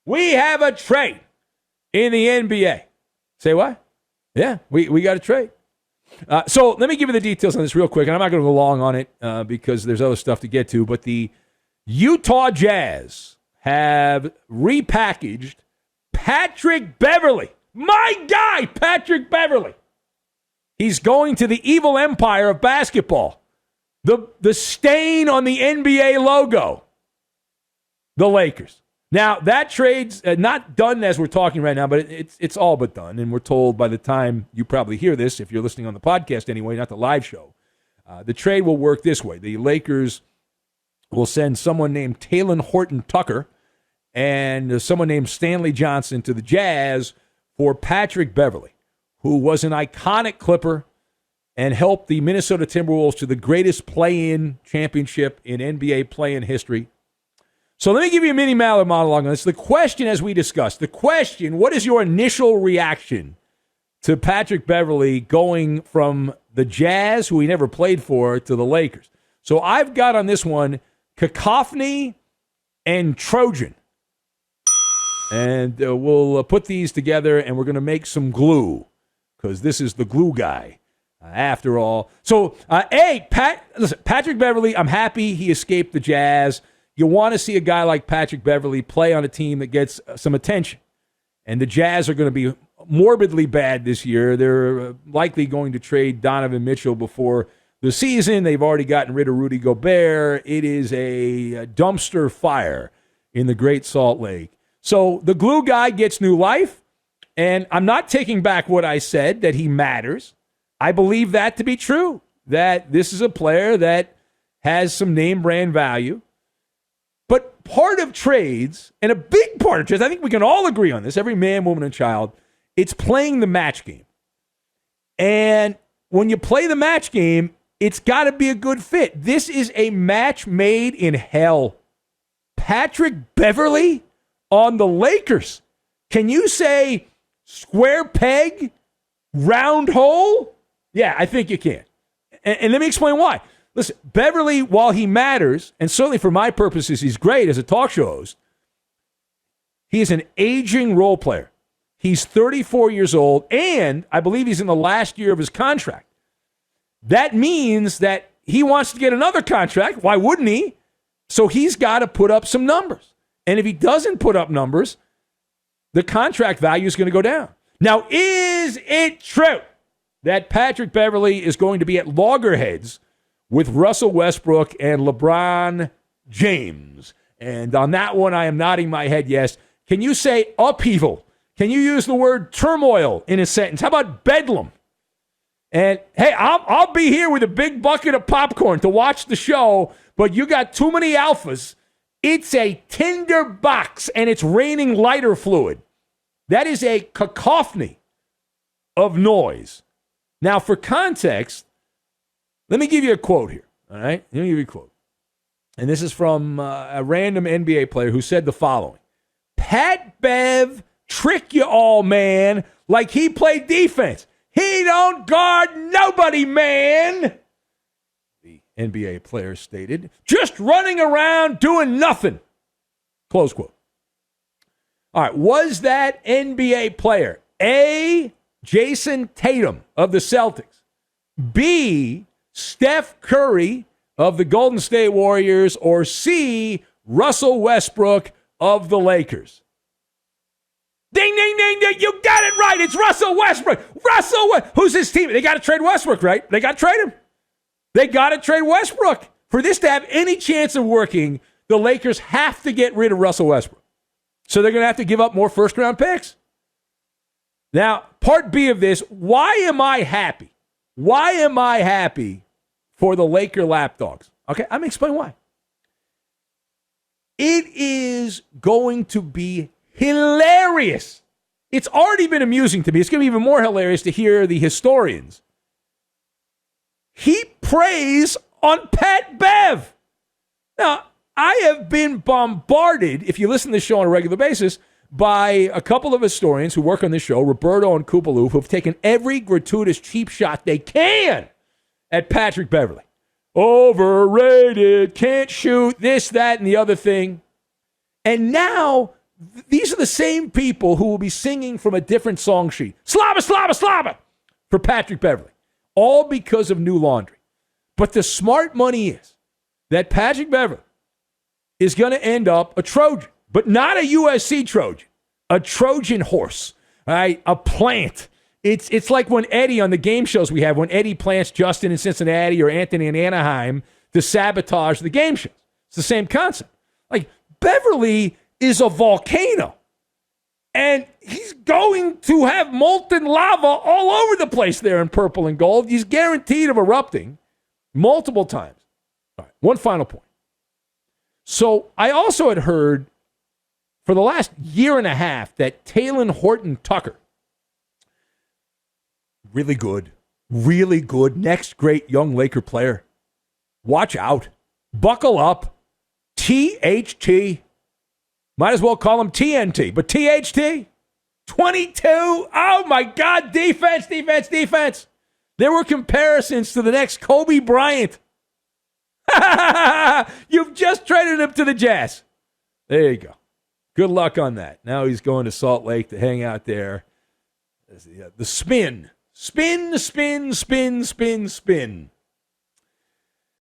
We have a trade in the NBA. Say what? Yeah, we got a trade. So let me give you the details on this real quick, and I'm not going to go long on it because there's other stuff to get to, but the Utah Jazz have repackaged Patrick Beverley. My guy, Patrick Beverley. He's going to the evil empire of basketball. The stain on the NBA logo. The Lakers. Now, that trade's not done as we're talking right now, but it's all but done. And we're told by the time you probably hear this, if you're listening on the podcast anyway, not the live show, the trade will work this way. The Lakers will send someone named Talen Horton-Tucker and someone named Stanley Johnson to the Jazz for Patrick Beverley, who was an iconic Clipper and helped the Minnesota Timberwolves to the greatest play-in championship in NBA play-in history. So let me give you a mini Maller monologue on this. The question, as we discussed, what is your initial reaction to Patrick Beverley going from the Jazz, who he never played for, to the Lakers? So I've got on this one cacophony and Trojan. And we'll put these together, and we're going to make some glue, because this is the glue guy, after all. So, listen, Patrick Beverley, I'm happy he escaped the Jazz. You want to see a guy like Patrick Beverley play on a team that gets some attention. And the Jazz are going to be morbidly bad this year. They're likely going to trade Donovan Mitchell before the season. They've already gotten rid of Rudy Gobert. It is a dumpster fire in the Great Salt Lake. So the glue guy gets new life. And I'm not taking back what I said, that he matters. I believe that to be true, that this is a player that has some name brand value. But part of trades, and a big part of trades, I think we can all agree on this, every man, woman, and child, it's playing the match game. And when you play the match game, it's got to be a good fit. This is a match made in hell. Patrick Beverley on the Lakers. Can you say square peg, round hole? Yeah, I think you can. And let me explain why. Listen, Beverley, while he matters, and certainly for my purposes, he's great as a talk show host, he is an aging role player. He's 34 years old, and I believe he's in the last year of his contract. That means that he wants to get another contract. Why wouldn't he? So he's got to put up some numbers. And if he doesn't put up numbers, the contract value is going to go down. Now, is it true that Patrick Beverley is going to be at loggerheads with Russell Westbrook and LeBron James? And on that one, I am nodding my head yes. Can you say upheaval? Can you use the word turmoil in a sentence? How about bedlam? And, hey, I'll be here with a big bucket of popcorn to watch the show, but you got too many alphas. It's a tinder box, and it's raining lighter fluid. That is a cacophony of noise. Now, for context, let me give you a quote here, all right? Let me give you a quote. And this is from a random NBA player who said the following. Pat Bev trick you all, man, like he played defense. He don't guard nobody, man. The NBA player stated, just running around doing nothing. Close quote. All right, was that NBA player A, Jason Tatum of the Celtics, B, Steph Curry of the Golden State Warriors, or C, Russell Westbrook of the Lakers? Ding, ding, ding, ding. You got it right. It's Russell Westbrook. Who's his team? They got to trade Westbrook, right? They got to trade him. They got to trade Westbrook. For this to have any chance of working, the Lakers have to get rid of Russell Westbrook. So they're going to have to give up more first-round picks. Now, part B of this, why am I happy? Why am I happy for the Laker lapdogs? Okay, I'm going to explain why. It is going to be hilarious. It's already been amusing to me. It's going to be even more hilarious to hear the historians heap praise on Pat Bev. Now, I have been bombarded, if you listen to the show on a regular basis, by a couple of historians who work on this show, Roberto and Kupaloo, who have taken every gratuitous cheap shot they can at Patrick Beverley. Overrated, can't shoot, this, that, and the other thing. And now these are the same people who will be singing from a different song sheet. Slava, Slava, Slava for Patrick Beverley. All because of New Laundry. But the smart money is that Patrick Beverley is going to end up a Trojan, but not a USC Trojan, a Trojan horse, all right? A plant. It's like when Eddie on the game shows we have, when Eddie plants Justin in Cincinnati or Anthony in Anaheim to sabotage the game shows. It's the same concept. Like, Beverley is a volcano, and he's going to have molten lava all over the place there in purple and gold. He's guaranteed of erupting multiple times. All right, one final point. So I also had heard for the last year and a half that Talen Horton-Tucker, really good, next great young Laker player. Watch out. Buckle up. THT. Might as well call him TNT, but THT. 22. Oh, my God. Defense. There were comparisons to the next Kobe Bryant. You've just traded him to the Jazz. There you go. Good luck on that. Now he's going to Salt Lake to hang out there. The spin. Spin.